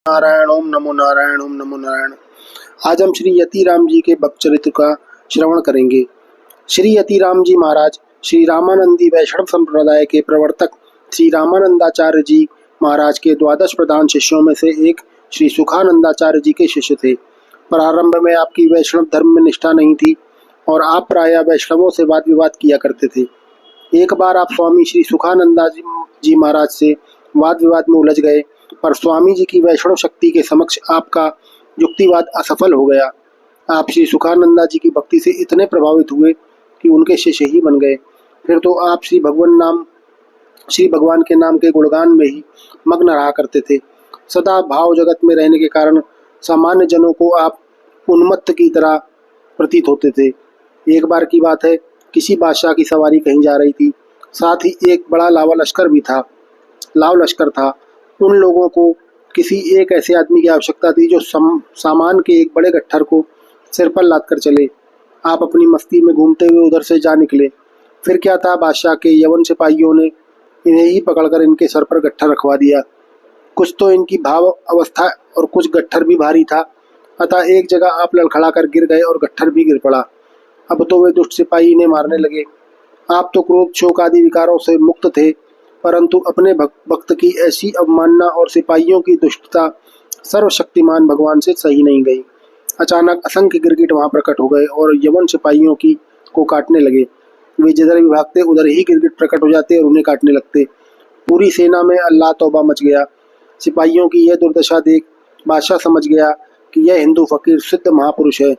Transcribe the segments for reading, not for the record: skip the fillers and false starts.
नारायण ओम नमो नारायण ओम नमो नारायण। आज हम श्री यतिराम जी के भक्त चरित्र का श्रवण करेंगे। श्री यतिराम जी महाराज श्री रामानंदी वैष्णव संप्रदाय के प्रवर्तक श्री रामानंदाचार्य जी महाराज के द्वादश प्रधान शिष्यों में से एक श्री सुखानंदाचार्य जी के शिष्य थे। प्रारंभ में आपकी वैष्णव धर्म में निष्ठा नहीं थी और आप प्रायः वैष्णवों से वाद विवाद किया करते थे। एक बार आप स्वामी श्री सुखानंदा जी महाराज से वाद विवाद में उलझ गए, पर स्वामी जी की वैष्णव शक्ति के समक्ष आपका युक्तिवाद असफल हो गया। आप श्री सुखानंदा जी की भक्ति से इतने प्रभावित हुए कि उनके शिष्य ही बन गए। फिर तो आप श्री भगवान के नाम के गुणगान में ही मग्न रहा करते थे। सदा भाव जगत में रहने के कारण सामान्य जनों को आप उन्मत्त की तरह प्रतीत होते थे। एक बार की बात है, किसी बादशाह की सवारी कहीं जा रही थी, साथ ही एक बड़ा लाव लश्कर था। उन लोगों को किसी एक ऐसे आदमी की आवश्यकता थी जो सामान के एक बड़े गट्ठर को सिर पर लाद कर चले। आप अपनी मस्ती में घूमते हुए उधर से जा निकले। फिर क्या था, बादशाह के यवन सिपाहियों ने इन्हें ही पकड़कर इनके सर पर गट्ठर रखवा दिया। कुछ तो इनकी भाव अवस्था और कुछ गट्ठर भी भारी था, अतः एक जगह आप लड़खड़ा कर गिर गए और गट्ठर भी गिर पड़ा। अब तो वे दुष्ट सिपाही इन्हें मारने लगे। आप तो क्रोध शोक आदि विकारों से मुक्त थे, परंतु अपने भक्त की ऐसी अवमानना और सिपाहियों की दुष्टता सर्वशक्तिमान भगवान से सही नहीं गई। अचानक असंख्य गिरगिट वहां प्रकट हो गए और यवन सिपाहियों को काटने लगे। वे जिधर भी भागते उधर ही गिरगिट प्रकट हो जाते और उन्हें काटने लगते। पूरी सेना में अल्लाह तौबा मच गया। सिपाहियों की यह दुर्दशा देख बादशाह समझ गया कि यह हिंदू फकीर सिद्ध महापुरुष है।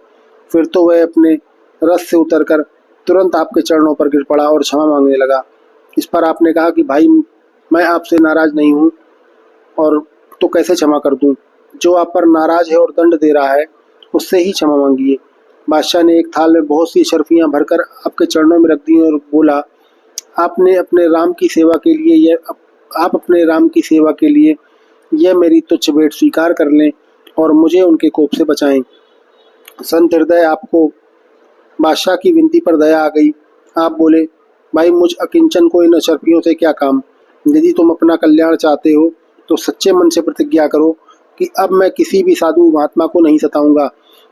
फिर तो वह अपने रथ से उतरकर तुरंत आपके चरणों पर गिर पड़ा और क्षमा मांगने लगा। इस पर आपने कहा कि भाई, मैं आपसे नाराज नहीं हूँ और तो कैसे क्षमा कर दूँ। जो आप पर नाराज है और दंड दे रहा है, उससे ही क्षमा मांगिए। बादशाह ने एक थाल में बहुत सी शर्फियाँ भरकर आपके चरणों में रख दी और बोला, आप अपने राम की सेवा के लिए यह मेरी तुच्छ भेंट स्वीकार कर लें और मुझे उनके कोप से बचाएं। संत हृदय आपको बादशाह की विनती पर दया आ गई। आप बोले, भाई, मुझ अकिंचन को इन अशर्फियों से क्या काम। यदि तुम अपना कल्याण चाहते हो तो सच्चे मन से प्रतिज्ञा करो कि अब मैं किसी भी साधु महात्मा को नहीं सताऊंगा।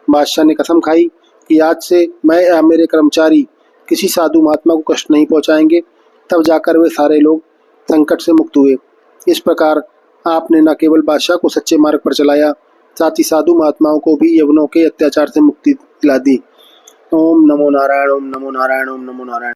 बादशाह ने कसम खाई कि आज से मैं या मेरे कर्मचारी किसी साधु महात्मा को कष्ट नहीं पहुंचाएंगे। तब जाकर वे सारे लोग संकट से मुक्त हुए। इस प्रकार आपने न केवल बादशाह को सच्चे मार्ग पर चलाया, साथ ही साधु महात्माओं को भी यवनों के अत्याचार से मुक्ति दिला दी। ओम नमो नारायण ओम नमो नारायण ओम नमो नारायण।